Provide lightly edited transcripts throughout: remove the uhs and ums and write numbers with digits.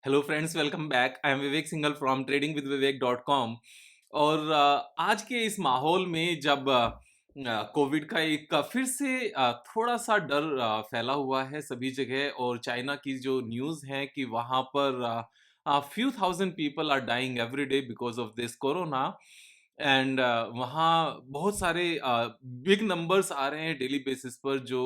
Hello friends, welcome back. I am Vivek Singhal from tradingwithvivek.com। और आज के इस माहौल में जब कोविड का एक फिर से थोड़ा सा डर फैला हुआ है सभी जगह, और चाइना की जो न्यूज़ है कि वहाँ पर few thousand people are dying every day because of this corona. And वहाँ बहुत सारे बिग नंबर्स आ रहे हैं डेली बेसिस पर जो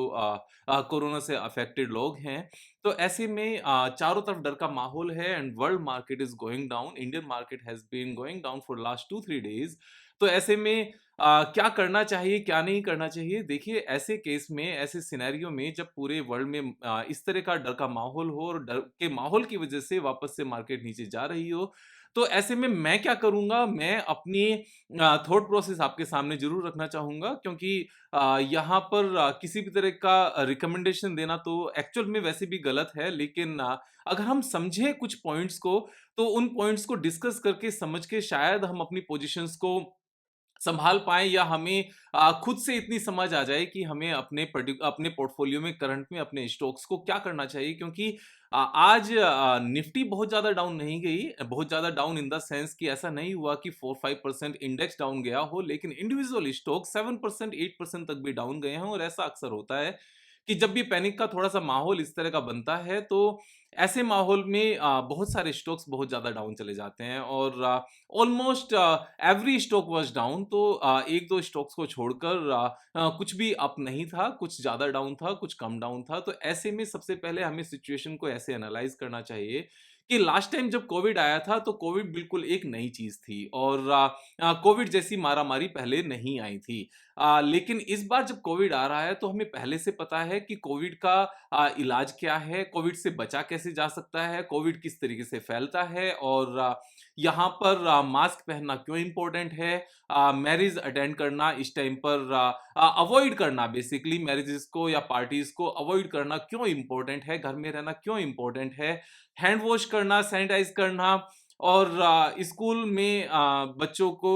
कोरोना से अफेक्टेड लोग हैं। तो ऐसे में चारों तरफ डर का माहौल है and world market is going down. Indian market has been going down for last 2-3 days. तो ऐसे में क्या करना चाहिए, क्या नहीं करना चाहिए? देखिए, ऐसे केस में, ऐसे सिनेरियो में जब पूरे वर्ल्ड में इस तरह का डर का माहौल हो और डर के माहौल की वजह से वापस से मार्केट नीचे जा रही हो, तो ऐसे में मैं क्या करूंगा? मैं अपनी थॉट प्रोसेस आपके सामने ज़रूर रखना चाहूँगा, क्योंकि यहाँ पर किसी भी तरह का रिकमेंडेशन देना तो एक्चुअल में वैसे भी गलत है, लेकिन अगर हम समझें कुछ पॉइंट्स को, तो उन पॉइंट्स को डिस्कस करके, समझ के शायद हम अपनी पोजीशंस को सँभाल पाएँ, या हमें खुद से इतनी समझ आ जाए कि हमें अपने पोर्टफोलियो में करंट में अपने स्टॉक्स को क्या करना चाहिए। क्योंकि आज निफ्टी बहुत ज़्यादा डाउन नहीं गई, बहुत ज़्यादा डाउन इन द सेंस कि ऐसा नहीं हुआ कि 4-5% इंडेक्स डाउन गया हो, लेकिन इंडिविजुअल स्टॉक 7% 8% तक भी डाउन गए हैं। और ऐसा अक्सर होता है कि जब भी पैनिक का थोड़ा-सा माहौल इस तरह का बनता है, तो ऐसे माहौल में बहुत सारे स्टॉक्स बहुत ज़्यादा डाउन चले जाते हैं, और almost every stock was down. तो 1-2 स्टॉक्स को छोड़कर कुछ भी अप नहीं था, कुछ ज़्यादा डाउन था, कुछ कम डाउन था। तो ऐसे में सबसे पहले हमें सिचुएशन को ऐसे एनालाइज़ करना चाहिए कि लास्ट टाइम जब कोविड आया था, तो कोविड बिल्कुल एक नई चीज़ थी, और कोविड जैसी मारामारी पहले नहीं आई थी। लेकिन इस बार जब कोविड आ रहा है, तो हमें पहले से पता है कि कोविड का इलाज क्या है, कोविड से बचा कैसे जा सकता है, कोविड किस तरीके से फैलता है, और यहाँ पर मास्क पहनना क्यों इम्पोर्टेंट है, मैरिज अटेंड करना इस टाइम पर अवॉइड करना, बेसिकली मैरिजेस को या पार्टीज को अवॉइड करना क्यों इम्पोर्टेंट है, घर में रहना क्यों इम्पोर्टेंट है, हैंड वॉश करना, सैनिटाइज करना, और स्कूल में बच्चों को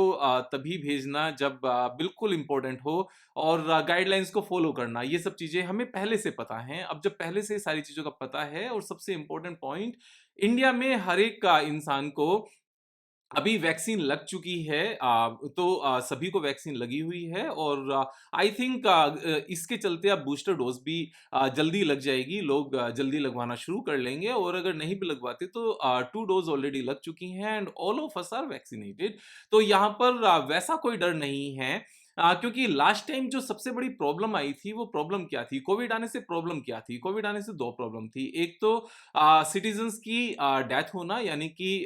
तभी भेजना जब बिल्कुल इम्पोर्टेंट हो, और गाइडलाइंस को फॉलो करना। ये सब चीज़ें हमें पहले से पता हैं। अब जब पहले से सारी चीज़ों का पता है, और सबसे इम्पोर्टेंट पॉइंट, इंडिया में हर एक इंसान को अभी वैक्सीन लग चुकी है। तो सभी को वैक्सीन लगी हुई है, और आई थिंक इसके चलते अब बूस्टर डोज़ भी जल्दी लग जाएगी। लोग जल्दी लगवाना शुरू कर लेंगे, और अगर नहीं भी लगवाते तो 2 डोज़ ऑलरेडी लग चुकी हैं and all of us are vaccinated. तो यहाँ पर वैसा कोई डर नहीं है। क्योंकि लास्ट टाइम जो सबसे बड़ी प्रॉब्लम आई थी, वो प्रॉब्लम क्या थी? कोविड आने से प्रॉब्लम क्या थी? कोविड आने से 2 प्रॉब्लम थी। एक तो सिटिज़न्स की डेथ होना, यानी कि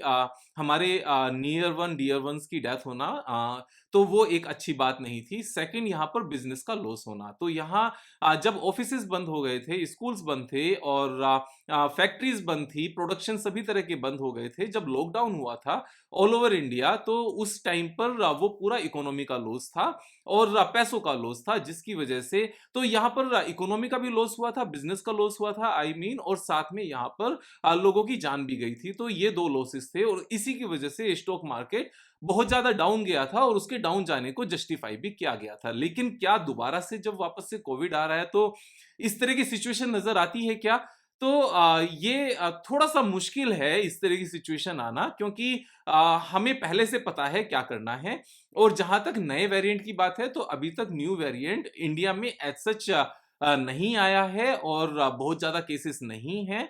हमारे नियर वन डियर वन्स की डेथ होना, तो वो एक अच्छी बात नहीं थी। सेकंड, यहाँ पर बिज़नेस का लॉस होना। तो यहाँ जब ऑफिसेज़ बंद हो गए थे, स्कूल्स बंद थे, और फैक्ट्रीज़ बंद थी, प्रोडक्शन सभी तरह के बंद हो गए थे। जब लॉकडाउन हुआ था ऑल ओवर इंडिया, तो उस टाइम पर वो पूरा इकोनॉमी का लॉस था, और पैसों का लॉस था, जिसकी वजह से तो यहाँ पर इकोनॉमी का भी लॉस हुआ था, बिज़नेस का लॉस हुआ था, आई मीन, और साथ में यहाँ पर लोगों की जान भी गई थी। तो ये 2 लॉसेस थे, और इसी की वजह से स्टॉक मार्केट बहुत ज़्यादा डाउन गया था, और उसके डाउन जाने को जस्टिफाई भी किया गया था। लेकिन क्या दोबारा से जब वापस से कोविड आ रहा है, तो इस तरह की सिचुएशन नज़र आती है क्या? तो ये थोड़ा-सा मुश्किल है इस तरह की सिचुएशन आना, क्योंकि हमें पहले से पता है क्या करना है। और जहाँ तक नए वेरिएंट की बात है, तो अभी तक न्यू वेरिएंट इंडिया में एज़ सच नहीं आया है, और बहुत ज़्यादा केसेस नहीं हैं।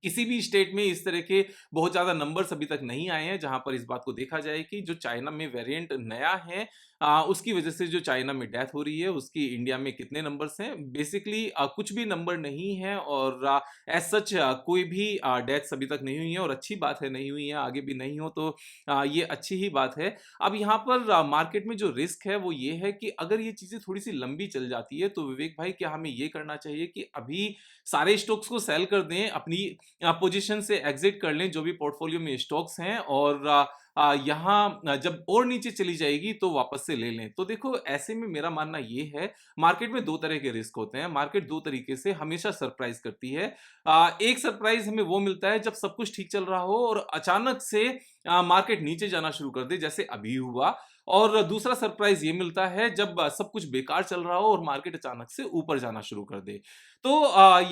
किसी भी स्टेट में इस तरह के बहुत ज़्यादा नंबर्स अभी तक नहीं आए हैं, जहाँ पर इस बात को देखा जाए कि जो चाइना में वेरिएंट नया है, उसकी वजह से जो चाइना में डेथ हो रही है, उसकी इंडिया में कितने नंबर्स हैं। बेसिकली कुछ भी नंबर नहीं है, और एज़ सच कोई भी डेथ्स अभी तक नहीं हुई हैं, और अच्छी बात है नहीं हुई हैं, आगे भी नहीं हो तो ये अच्छी ही बात है। अब यहाँ पर मार्केट में जो रिस्क है, वो ये है कि अगर ये चीज़ें थोड़ी-सी लंबी चल जाती है, तो विवेक भाई, क्या हमें ये करना चाहिए कि अभी सारे स्टॉक्स को सेल कर दें, अपनी पोजीशन से एग्जिट कर लें जो भी पोर्टफोलियो में स्टॉक्स हैं, और यहाँ जब और नीचे चली जाएगी तो वापस से ले लें। तो देखो, ऐसे में मेरा मानना ये है, मार्केट में 2 तरह के रिस्क होते हैं। मार्केट 2 तरीके से हमेशा सरप्राइज़ करती है। एक सरप्राइज़ हमें वो मिलता है जब सब कुछ ठीक चल रहा हो, और अचानक से मार्केट नीचे जाना शुरू कर दे जैसे अभी हुआ। और दूसरा सरप्राइज ये मिलता है जब सब कुछ बेकार चल रहा हो और मार्केट अचानक से ऊपर जाना शुरू कर दे। तो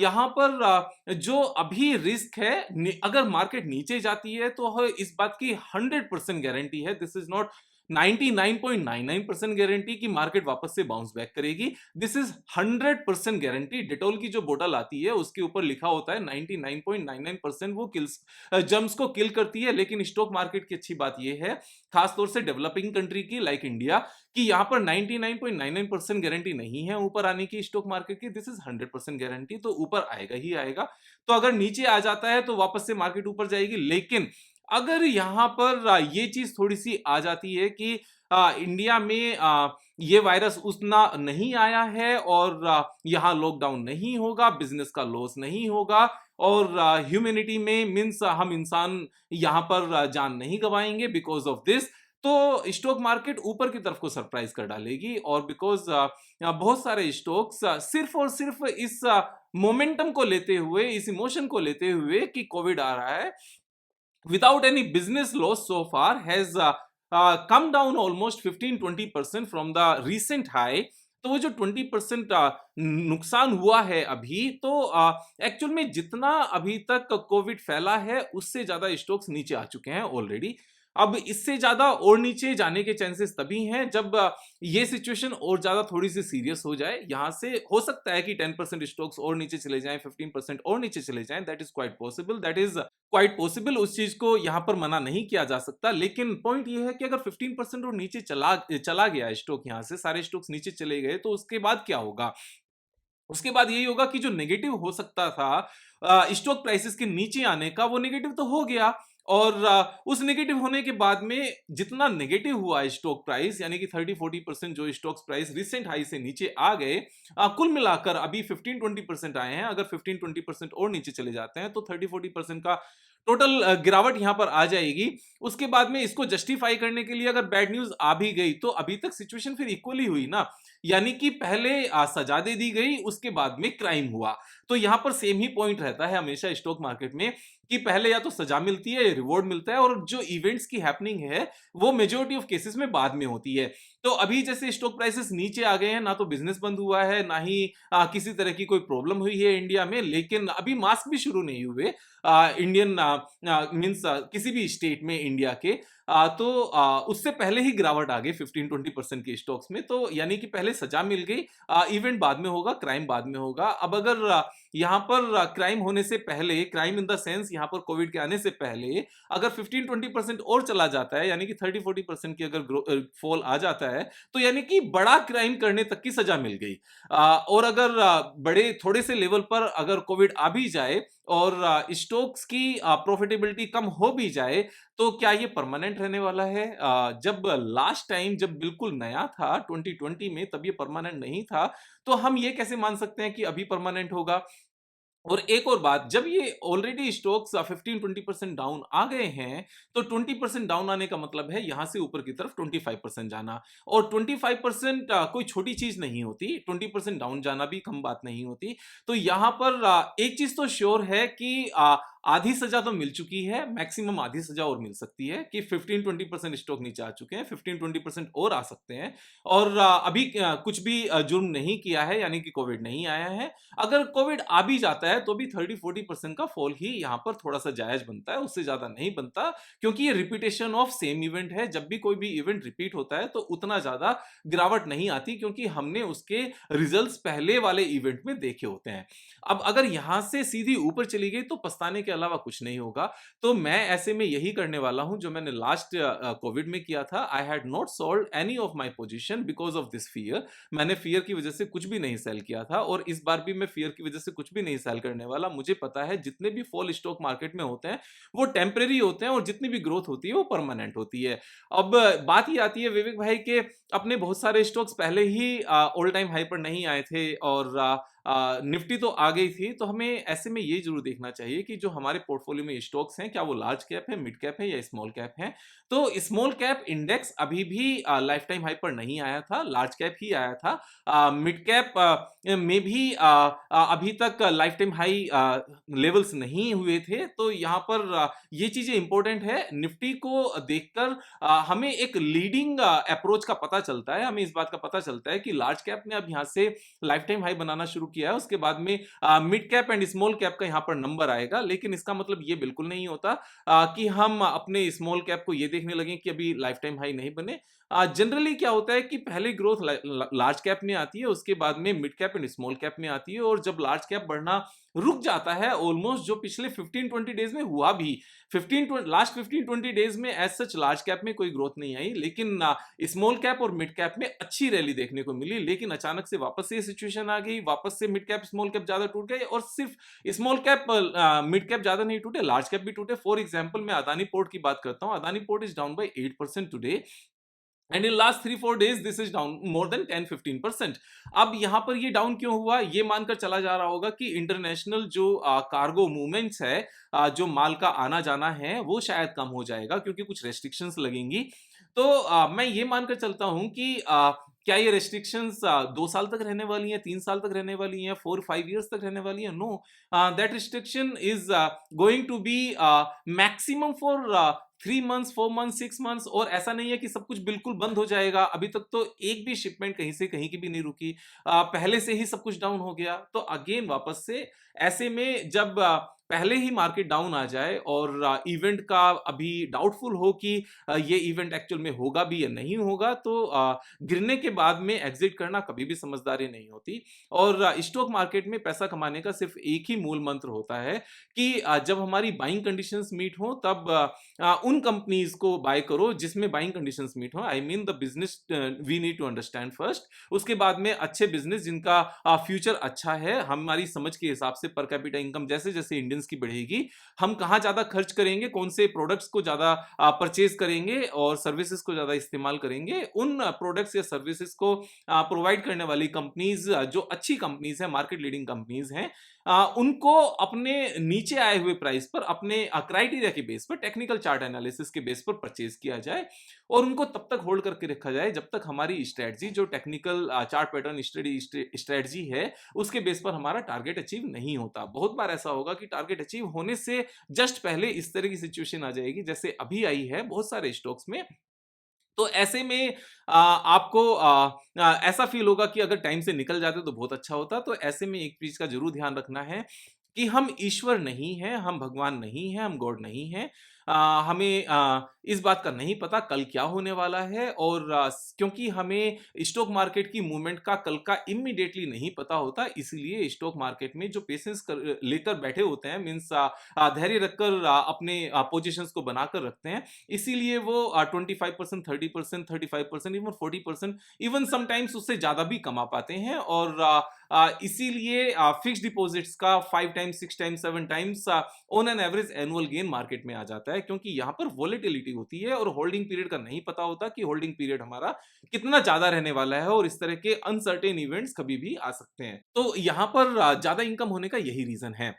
यहाँ पर जो अभी रिस्क है, अगर मार्केट नीचे जाती है तो इस बात की 100% गारंटी है, दिस इज नॉट 99.99% गारंटी कि मार्केट वापस से बाउंस बैक करेगी। This is 100% guarantee. डेटॉल की जो बोतल आती है उसके ऊपर लिखा होता है 99.99% वो किल्स जर्म्स को किल करती है। लेकिन स्टॉक मार्केट की अच्छी बात यह है, खासतौर से डेवलपिंग कंट्री की लाइक इंडिया, कि यहां पर 99.99% गारंटी नहीं है ऊपर आने की स्टॉक मार्केट की। दिस इज 100% गारंटी, तो ऊपर आएगा ही आएगा। तो अगर नीचे आ जाता है तो वापस से मार्केट ऊपर जाएगी। लेकिन अगर यहां पर ये चीज थोड़ी सी आ जाती है कि इंडिया में ये वायरस उतना नहीं आया है और यहां लॉकडाउन नहीं होगा, बिजनेस का लॉस नहीं होगा और ह्यूमैनिटी में मींस हम इंसान यहां पर जान नहीं गवाएंगे बिकॉज ऑफ दिस, तो स्टॉक मार्केट ऊपर की तरफ को सरप्राइज कर डालेगी। और बिकॉज बहुत सारे स्टॉक्स सिर्फ और सिर्फ इस मोमेंटम को लेते हुए, इस इमोशन को लेते हुए कि कोविड आ रहा है, without any business loss so far has come down almost 15-20% from the recent high। तो वो जो 20% नुकसान हुआ है अभी, तो एक्चुअल में जितना अभी तक कोविड फैला है उससे ज्यादा स्टॉक्स नीचे आ चुके हैं ऑलरेडी। अब इससे ज्यादा और नीचे जाने के चांसेस तभी हैं जब ये सिचुएशन और ज्यादा थोड़ी सी सीरियस हो जाए। यहां से हो सकता है कि 10% स्टॉक्स और नीचे चले जाएं, 15% और नीचे चले जाएं। That is quite possible, that is quite possible. उस चीज को यहां पर मना नहीं किया जा सकता। लेकिन पॉइंट ये है कि अगर 15% और नीचे चला चला गया स्टॉक, यहां से सारे स्टॉक्स नीचे चले गए, तो उसके बाद क्या होगा? उसके बाद यही होगा कि जो नेगेटिव हो सकता था स्टॉक प्राइसेस के नीचे आने का, वो नेगेटिव तो हो गया। और उस नेगेटिव होने के बाद में जितना नेगेटिव हुआ स्टॉक प्राइस, यानी कि 30-40% जो स्टॉक प्राइस रिसेंट हाई से नीचे आ गए, कुल मिलाकर अभी 15-20% आए हैं। अगर 15-20% और नीचे चले जाते हैं तो 30-40% का टोटल गिरावट यहां पर आ जाएगी। उसके बाद में इसको जस्टिफाई करने के लिए अगर बैड न्यूज आ भी गई तो अभी तक सिचुएशन फिर इक्वली हुई ना, यानी कि पहले सजा दे दी गई, उसके बाद में क्राइम हुआ। तो यहां पर सेम ही पॉइंट रहता है हमेशा स्टॉक मार्केट में कि पहले या तो सजा मिलती है या रिवॉर्ड मिलता है, और जो इवेंट्स की हैपनिंग है वो मेजॉरिटी ऑफ केसेस में बाद में होती है। तो अभी जैसे स्टॉक प्राइसेस नीचे आ गए हैं, ना तो बिजनेस बंद हुआ है, ना ही किसी तरह की कोई प्रॉब्लम हुई है इंडिया में, लेकिन अभी मास्क भी शुरू नहीं हुए इंडियन मींस किसी भी स्टेट में इंडिया के। तो उससे पहले ही गिरावट आ गई 15-20% के स्टॉक्स में। तो यानी कि पहले सजा मिल गई, इवेंट बाद में होगा, क्राइम बाद में होगा। अब अगर यहाँ पर क्राइम होने से पहले, क्राइम इन द सेंस यहाँ पर कोविड के आने से पहले अगर 15-20% और चला जाता है, यानी कि 30-40% की अगर फॉल आ जाता है, तो यानी कि बड़ा क्राइम करने तक की सजा मिल गई। और अगर बड़े थोड़े से लेवल पर अगर कोविड आ भी जाए और स्टॉक्स की प्रॉफिटेबिलिटी कम हो भी जाए, तो क्या ये परमानेंट रहने वाला है? जब लास्ट टाइम जब बिल्कुल नया था 2020 में, तब ये परमानेंट नहीं था, तो हम ये कैसे मान सकते हैं कि अभी परमानेंट होगा? और एक और बात, जब ये ऑलरेडी स्टॉक्स 15-20% डाउन आ गए हैं, तो 20% डाउन आने का मतलब है यहां से ऊपर की तरफ 25% जाना। और 25% कोई छोटी चीज नहीं होती, 20% डाउन जाना भी कम बात नहीं होती। तो यहां पर एक चीज तो श्योर है कि आधी सजा तो मिल चुकी है, मैक्सिमम आधी सजा और मिल सकती है कि 15-20% स्टॉक नीचे आ चुके हैं, 15-20% और आ सकते हैं। और अभी कुछ भी जुर्म नहीं किया है, यानी कि कोविड नहीं आया है। अगर कोविड आ भी जाता है तो भी 30-40% का फॉल ही यहां पर थोड़ा सा जायज बनता है, उससे ज्यादा नहीं बनता, क्योंकि ये रिपीटेशन ऑफ सेम इवेंट है। जब भी कोई भी इवेंट रिपीट होता है तो उतना ज्यादा गिरावट नहीं आती, क्योंकि हमने उसके रिजल्ट्स पहले वाले इवेंट में देखे होते हैं। अब अगर यहां से सीधी ऊपर चली गई तो पछताने के अलावा कुछ नहीं होगा। तो मैं ऐसे में यही करने वाला हूं जो मैंने लास्ट कोविड में किया था। I had not sold any of my position because of this fear. मैंने फियर की वजह से कुछ भी नहीं सेल किया था, और इस बार भी मैं फियर की वजह से कुछ भी नहीं सेल करने वाला। मुझे पता है जितने भी फॉल स्टॉक मार्केट में होते हैं वो टेम्परेरी होते हैं, और जितनी भी ग्रोथ होती है वो परमानेंट होती है। अब बात ये आती है विवेक भाई के अपने बहुत सारे स्टॉक्स पहले ही ऑल टाइम हाई पर नहीं आए थे, और निफ्टी तो आ गई थी, तो हमें ऐसे में ये ज़रूर देखना चाहिए कि जो हमारे पोर्टफोलियो में स्टॉक्स हैं, क्या वो लार्ज कैप है, मिड कैप है या स्मॉल कैप है। तो स्मॉल कैप इंडेक्स अभी भी लाइफ टाइम हाई पर नहीं आया था, लार्ज कैप ही आया था। मिड कैप में भी अभी तक लाइफ टाइम हाई लेवल्स नहीं हुए थे, तो यहाँ पर ये चीज़ें इंपॉर्टेंट है। निफ्टी को देखकर हमें एक लीडिंग अप्रोच का पता चलता है, हमें इस बात का पता चलता है कि लार्ज कैप ने अब यहाँ से लाइफ टाइम हाई बनाना शुरू किया है, उसके बाद में mid cap and small cap का यहाँ पर नंबर आएगा, लेकिन इसका मतलब ये बिल्कुल नहीं होता कि हम अपने स्मॉल कैप को ये देखने लगे कि अभी लाइफ टाइम हाई नहीं बने। जनरली क्या होता है कि पहले ग्रोथ लार्ज कैप में आती है, उसके बाद में mid cap and small cap में आती है, और जब लार्ज कैप बढ़ना रुक जाता है, ऑलमोस्ट जो पिछले 15-20 डेज में हुआ भी, 15 लास्ट 15-20 डेज में एज सच लार्ज कैप में कोई ग्रोथ नहीं आई, लेकिन स्मॉल कैप और मिड कैप में अच्छी रैली देखने को मिली, लेकिन अचानक से वापस से ये सिचुएशन आ गई, वापस से मिड कैप स्मॉल कैप ज्यादा टूट गए, और सिर्फ स्मॉल कैप मिड कैप ज्यादा नहीं टूटे, लार्ज कैप भी टूटे। फॉर एग्जाम्पल मैं अदानी पोर्ट की बात करता हूँ, Adani port is down by 8% today, and in last 3-4 days this is down more than 10-15%। अब यहां पर ये डाउन क्यों हुआ, ये मानकर चला जा रहा होगा कि इंटरनेशनल जो कार्गो मूवमेंट्स है, जो माल का आना जाना है, वो शायद कम हो जाएगा क्योंकि कुछ रेस्ट्रिक्शंस लगेंगी। तो मैं ये मानकर चलता हूं कि क्या ये रेस्ट्रिक्शंस 2 साल तक रहने वाली हैं, 3 साल तक रहने वाली हैं, 4-5 years तक रहने वाली हैं? No, that restriction is going to be maximum for 3 months, 4 months, 6 months, और ऐसा नहीं है कि सब कुछ बिल्कुल बंद हो जाएगा। अभी तक तो एक भी शिपमेंट कहीं से कहीं की भी नहीं रुकी, पहले से ही सब कुछ डाउन हो गया, तो अगेन वापस से ऐसे में जब पहले ही मार्केट डाउन आ जाए और इवेंट का अभी डाउटफुल हो कि ये इवेंट एक्चुअल में होगा भी या नहीं होगा, तो गिरने के बाद में एग्जिट करना कभी भी समझदारी नहीं होती। और स्टॉक मार्केट में पैसा कमाने का सिर्फ एक ही मूल मंत्र होता है कि जब हमारी बाइंग कंडीशंस मीट हो, तब उन कंपनीज को बाय करो जिसमें बाइंग कंडीशंस मीट हो। I mean the business we need to understand first, उसके बाद में अच्छे बिजनेस जिनका फ्यूचर अच्छा है, हमारी समझ के हिसाब से पर कैपिटा इनकम जैसे जैसे इंडियंस की बढ़ेगी, हम कहाँ ज्यादा खर्च करेंगे, कौन से प्रोडक्ट्स को ज्यादा परचेज करेंगे और सर्विसेज को ज्यादा इस्तेमाल करेंगे, उन प्रोडक्ट्स या सर्विसेज को प्रोवाइड करने वाली कंपनीज जो अच्छी कंपनीज है, मार्केट लीडिंग कंपनीज हैं, उनको अपने नीचे आए हुए प्राइस पर, अपने क्राइटेरिया के बेस पर, टेक्निकल चार्ट एनालिसिस के बेस पर परचेज किया जाए, और उनको तब तक होल्ड करके रखा जाए जब तक हमारी स्ट्रेटजी, जो टेक्निकल चार्ट पैटर्न स्ट्रेटजी है, उसके बेस पर हमारा टारगेट अचीव नहीं होता। बहुत बार ऐसा होगा कि टारगेट अचीव होने से जस्ट पहले इस तरह की सिचुएशन आ जाएगी जैसे अभी आई है बहुत सारे स्टॉक्स में। तो ऐसे में आपको ऐसा फील होगा कि अगर टाइम से निकल जाते तो बहुत अच्छा होता। तो ऐसे में एक चीज का जरूर ध्यान रखना है कि हम ईश्वर नहीं हैं, हम भगवान नहीं हैं, हम गॉड नहीं हैं। हमें इस बात का नहीं पता कल क्या होने वाला है, और क्योंकि हमें स्टॉक मार्केट की मूवमेंट का कल का इमीडिएटली नहीं पता होता, इसीलिए स्टॉक मार्केट में जो पेशेंस लेकर बैठे होते हैं, मीन्स धैर्य रखकर अपने पोजीशंस को बनाकर रखते हैं, इसीलिए वो 25%, 30%, 35%, इवन 40%, इवन समटाइम्स उससे ज्यादा भी कमा पाते हैं। और इसीलिए फिक्स डिपॉजिट्स का 5 times, 6 times, 7 times on an average annual gain market में आ जाता है, क्योंकि यहां पर वॉलेटिलिटी होती है और होल्डिंग पीरियड का नहीं पता होता कि होल्डिंग पीरियड हमारा कितना ज्यादा रहने वाला है, और इस तरह के अनसर्टेन इवेंट्स कभी भी आ सकते हैं। तो यहां पर ज्यादा इनकम होने का यही रीजन है।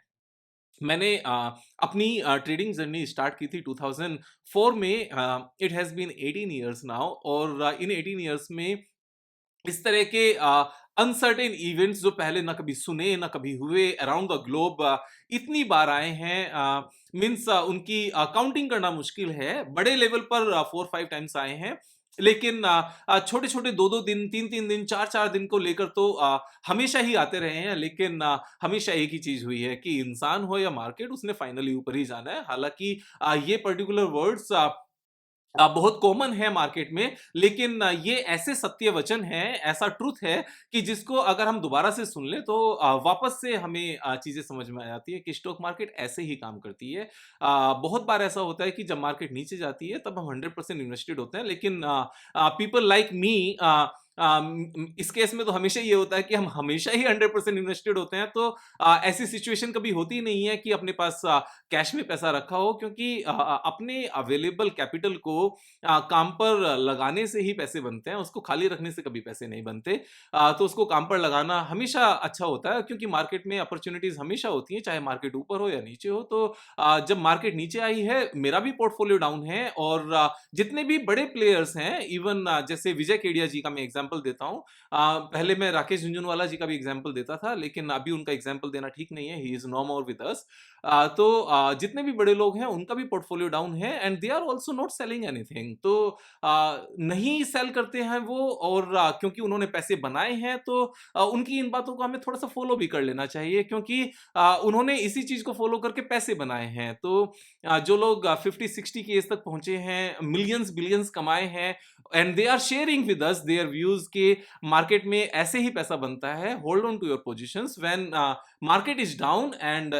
मैंने अपनी ट्रेडिंग जर्नी स्टार्ट की थी 2004 में। It has been 18 years now, और इन 18 इयर्स में इस तरह के अनसर्टेन इवेंट्स जो पहले ना कभी सुने ना कभी हुए अराउंड द ग्लोब, इतनी बार आए हैं, मीन्स उनकी काउंटिंग करना मुश्किल है। बड़े लेवल पर 4-5 टाइम्स आए हैं, लेकिन छोटे छोटे 2-2 दिन, 3-3 दिन, 4-4 दिन को लेकर तो हमेशा ही आते रहे हैं, लेकिन हमेशा एक ही चीज हुई है कि इंसान हो या मार्केट, उसने फाइनली ऊपर ही जाना है। हालांकि ये पर्टिकुलर वर्ड्स बहुत कॉमन है मार्केट में, लेकिन ये ऐसे सत्य वचन है, ऐसा ट्रुथ है कि जिसको अगर हम दोबारा से सुन लें तो वापस से हमें चीजें समझ में आ जाती है कि स्टॉक मार्केट ऐसे ही काम करती है। बहुत बार ऐसा होता है कि जब मार्केट नीचे जाती है तब हम 100% इन्वेस्टेड होते हैं, लेकिन पीपल लाइक मी इस केस में तो हमेशा ये होता है कि हम हमेशा ही 100% इन्वेस्टेड होते हैं, तो ऐसी सिचुएशन कभी होती नहीं है कि अपने पास कैश में पैसा रखा हो, क्योंकि अपने अवेलेबल कैपिटल को काम पर लगाने से ही पैसे बनते हैं, उसको खाली रखने से कभी पैसे नहीं बनते। तो उसको काम पर लगाना हमेशा अच्छा होता है, क्योंकि मार्केट में अपॉर्चुनिटीज हमेशा होती हैं, चाहे मार्केट ऊपर हो या नीचे हो। तो जब मार्केट नीचे आई है, मेरा भी पोर्टफोलियो डाउन है, और जितने भी बड़े प्लेयर्स हैं, इवन जैसे विजय केडिया जी का मैं एग्जांपल देता हूं। पहले मैं राकेश झुनझुनवाला जी का भी एग्जांपल देता था, लेकिन अभी उनका एग्जांपल देना ठीक नहीं है, he is no more with us. तो जितने भी बड़े लोग हैं उनका भी पोर्टफोलियो डाउन है, and they are also not selling anything. तो नहीं सेल करते हैं वो, और क्योंकि उन्होंने पैसे बनाए हैं, तो उनकी इन बातों को हमें थोड़ा सा फॉलो भी कर लेना चाहिए, क्योंकि उन्होंने इसी चीज को फॉलो करके पैसे बनाए हैं। तो जो लोग 50-60 की एज तक पहुंचे हैं, मिलियंस बिलियंस कमाए हैं, and they are sharing with us their views के मार्केट में ऐसे ही पैसा बनता है। Hold on to your positions when market is down, and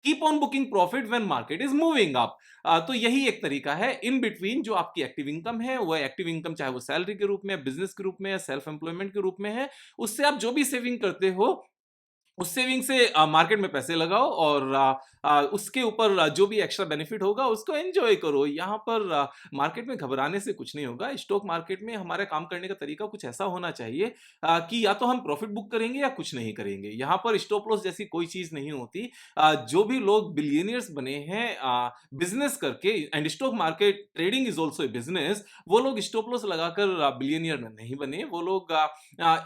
keep on booking profit when market is moving up. तो यही एक तरीका है इन बिटवीन। जो आपकी एक्टिव इनकम है, वो एक्टिव इनकम चाहे वो सैलरी के रूप में, बिजनेस के रूप में, सेल्फ एम्प्लॉयमेंट के रूप में है, उससे आप जो भी सेविंग करते हो, उस सेविंग से मार्केट में पैसे लगाओ, और उसके ऊपर जो भी एक्स्ट्रा बेनिफिट होगा उसको एंजॉय करो। यहाँ पर मार्केट में घबराने से कुछ नहीं होगा। स्टॉक मार्केट में हमारे काम करने का तरीका कुछ ऐसा होना चाहिए कि या तो हम प्रॉफिट बुक करेंगे या कुछ नहीं करेंगे। यहाँ पर स्टॉप लॉस जैसी कोई चीज नहीं होती। जो भी लोग बिलियनियर्स बने हैं बिजनेस करके, and stock market trading is also a business, वो लोग स्टॉप लॉस लगाकर बिलियनियर में नहीं बने। वो लोग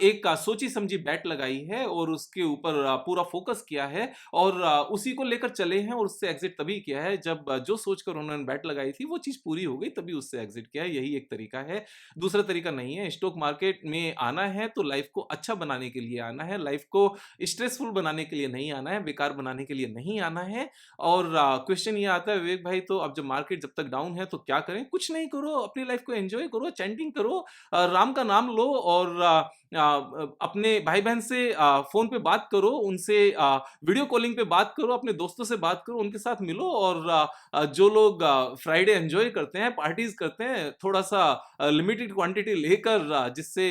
एक सोची समझी बैट लगाई है, और उसके ऊपर पूरा फोकस किया है, और उसी को लेकर चले हैं, और उससे एग्जिट तभी किया है जब जो सोचकर उन्होंने बैट लगाई थी वो चीज पूरी हो गई, तभी उससे एग्जिट किया है। यही एक तरीका है, दूसरा तरीका नहीं है। स्टॉक मार्केट में आना है तो लाइफ को अच्छा बनाने के लिए आना है, लाइफ को स्ट्रेसफुल बनाने के लिए नहीं आना है, बेकार बनाने के लिए नहीं आना है। और क्वेश्चन ये आता है, विवेक भाई, तो अब जब मार्केट जब तक डाउन है तो क्या करें? कुछ नहीं करो, अपनी लाइफ को एंजॉय करो, चैंटिंग करो, राम का नाम लो, और अपने भाई बहन से फोन पे बात करो, उनसे वीडियो कॉलिंग पे बात करो, अपने दोस्तों से बात करो, उनके साथ मिलो। और जो लोग फ्राइडे एंजॉय करते हैं, पार्टीज करते हैं, थोड़ा सा लिमिटेड क्वांटिटी लेकर, जिससे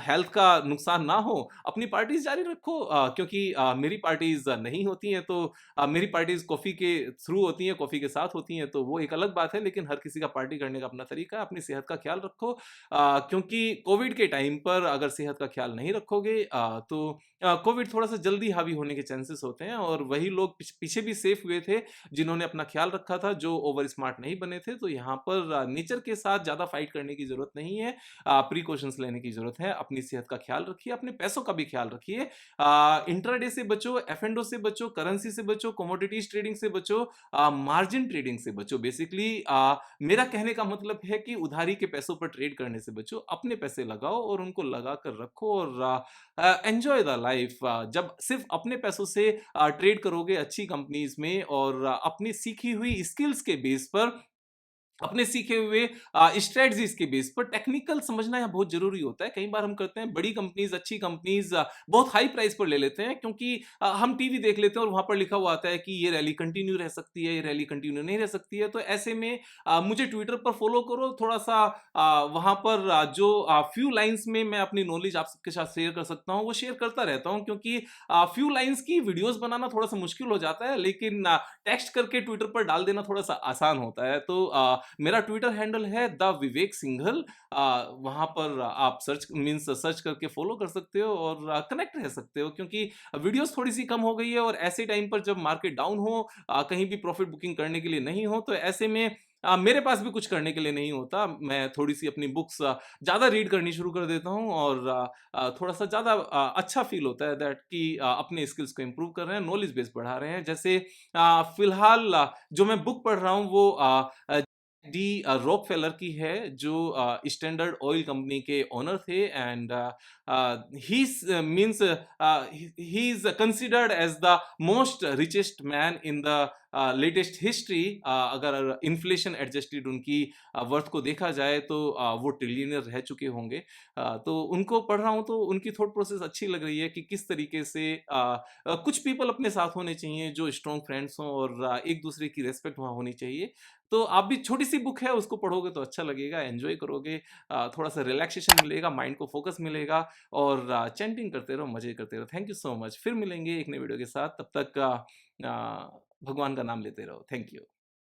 हेल्थ का नुकसान ना हो, अपनी पार्टीज जारी रखो। क्योंकि मेरी पार्टीज नहीं होती हैं, तो मेरी पार्टीज कॉफी के थ्रू होती हैं, कॉफी के साथ होती हैं, तो वो एक अलग बात है। लेकिन हर किसी का पार्टी करने का अपना तरीका है। अपनी सेहत का ख्याल रखो, क्योंकि कोविड के टाइम पर अगर सेहत का ख्याल नहीं रखोगे तो कोविड थोड़ा सा जल्दी हावी होने के चांसेस होते हैं। और वही लोग पीछे भी सेफ हुए थे जिन्होंने अपना ख्याल रखा था, जो ओवर स्मार्ट नहीं बने थे। तो यहाँ पर नेचर के साथ ज्यादा फाइट करने की जरूरत नहीं है, प्रिकॉशंस लेने की जरूरत है। अपनी सेहत का ख्याल रखिए, अपने पैसों का भी ख्याल रखिए। इंट्राडे से बचो, एफ से बचो, करेंसी से बचो, कमोडिटीज ट्रेडिंग से बचो, मार्जिन ट्रेडिंग से बचो। बेसिकली मेरा कहने का मतलब है कि उधारी के पैसों पर ट्रेड करने से बचो, अपने पैसे लगाओ और उनको लगा कर रखो, और एंजॉय द लाइफ। जब सिर्फ अपने पैसों से ट्रेड करोगे अच्छी कंपनीज में, और अपनी सीखी हुई स्किल्स के बेस पर, अपने सीखे हुए स्ट्रेटजीज के बेस पर, टेक्निकल समझना यहाँ बहुत जरूरी होता है। कई बार हम करते हैं, बड़ी कंपनीज, अच्छी कंपनीज बहुत हाई प्राइस पर ले लेते हैं, क्योंकि हम टीवी देख लेते हैं और वहां पर लिखा हुआ आता है कि ये रैली कंटिन्यू रह सकती है, ये रैली कंटिन्यू नहीं रह सकती है। तो ऐसे में मुझे ट्विटर पर फॉलो करो, थोड़ा सा वहां पर जो फ्यू लाइंस में मैं अपनी नॉलेज आप सबके साथ शेयर कर सकता हूँ, वो शेयर करता रहता हूँ। क्योंकि फ्यू लाइंस की वीडियोस बनाना थोड़ा सा मुश्किल हो जाता है, लेकिन टेक्स्ट करके ट्विटर पर डाल देना थोड़ा सा आसान होता है। तो मेरा ट्विटर हैंडल है द विवेक सिंघल। वहां पर आप सर्च करके फॉलो कर सकते हो, और कनेक्ट रह सकते हो। क्योंकि वीडियोस थोड़ी सी कम हो गई है, और ऐसे टाइम पर जब मार्केट डाउन हो, कहीं भी प्रॉफिट बुकिंग करने के लिए नहीं हो, तो ऐसे में मेरे पास भी कुछ करने के लिए नहीं होता। मैं थोड़ी सी अपनी बुक्स ज्यादा रीड करनी शुरू कर देता हूँ, और थोड़ा सा ज्यादा अच्छा फील होता है दैट कि अपने स्किल्स को इम्प्रूव कर रहे हैं, नॉलेज बेस बढ़ा रहे हैं। जैसे फिलहाल जो मैं बुक पढ़ रहा हूँ वो डी रॉकफेलर की है, जो स्टैंडर्ड ऑयल कंपनी के ओनर थे, and he means he is considered as the most richest man in the latest history, अगर इन्फ्लेशन एडजस्टेड उनकी वर्थ को देखा जाए तो वो ट्रिलियनियर रह चुके होंगे। तो उनको पढ़ रहा हूँ तो उनकी थॉट प्रोसेस अच्छी लग रही है कि किस तरीके से कुछ पीपल अपने साथ होने चाहिए जो स्ट्रॉन्ग फ्रेंड्स हों और एक दूसरे की रिस्पेक्ट वहाँ होनी चाहिए। तो आप भी, छोटी सी बुक है, उसको पढ़ोगे तो अच्छा लगेगा, एंजॉय करोगे, थोड़ा सा रिलैक्सेशन मिलेगा, माइंड को फोकस मिलेगा और चैंटिंग करते रहो, मजे करते रहो। Thank you so much. फिर मिलेंगे एक नई वीडियो के साथ, तब तक भगवान का नाम लेते रहो। Thank you.